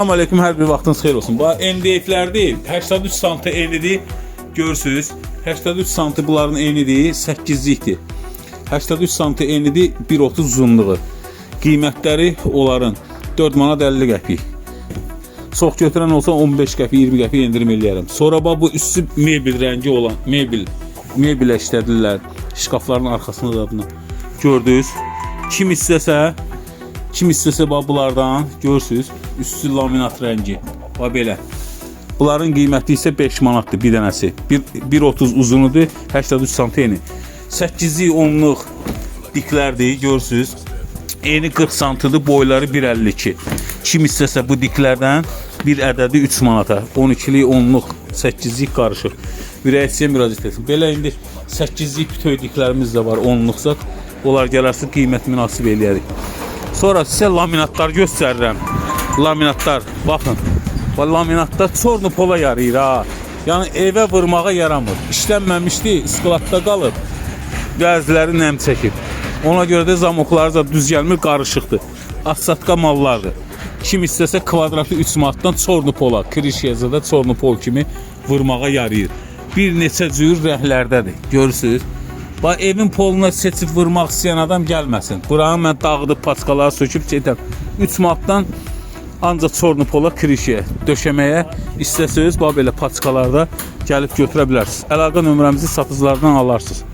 Salam aleyküm, hər bir vaxtınız xeyir olsun. Bu NDF-lər deyil, 83 sm enidir, görürsünüz. 83 sm bunların enidir, 8-likdir. 83 sm enidir, 1.30 uzunluğu. Qiymətləri onların 4 manat 50 qəpik. Çox götürən olsa 15 qəpik, 20 qəpik endirim eləyərəm. Sonra bu üstü mebel rəngi olan, mebel işlədirlər. Şkafların arxasında da bunu gördünüz. Kim istəsə bunlardan görürsünüz. Üstü laminat rəngi. Bax belə. Bunların qiyməti isə 5 manatdır bir dənəsi. 1.30 uzunudur, 83 sm eni. 8'lik 10'luq diklərdir, görürsünüz. Eni 40 sm-dır, boyları 1.52. Kim istəsə bu diklərdən bir ədədi 3 manata. 12'lik 10'luq 8'lik qarışıq. Ürəyəçiyə müraciət etsin. Belə indi 8'lik bütöv diklərimiz də var, 10'luqsa. Onlar gələrsə qiymət münasib eləyərik. Sonra sizə laminatlar göstərirəm. Laminatlar, baxın. Bu laminatlar çornu pola yarayır ha. Yəni evə vurmağa yaramır. İşlənməmişdi, isklatda qalıb. Bəziləri nəm çəkib. Ona görə də zamokları da düz gəlmir, qarışıqdır. Assatka mallardır. Kim istəsə kvadratı 3 manatdan çornu pola, krişiyəzə də çornu pol kimi vurmağa yarayır. Bir neçə cür rəhlərdədir. Görürsünüz. Bax, evin poluna seçib vurmaq istəyən adam gəlməsin. Buranı mən dağıdıb paçkaları söküb gedən 3 manatdan ancaq çornu pola, krişiyə, döşəməyə istəsəniz, bax belə paçkalarda gəlib götürə bilərsiniz. Əlaqə nömrəmizi satıcılardan alarsınız.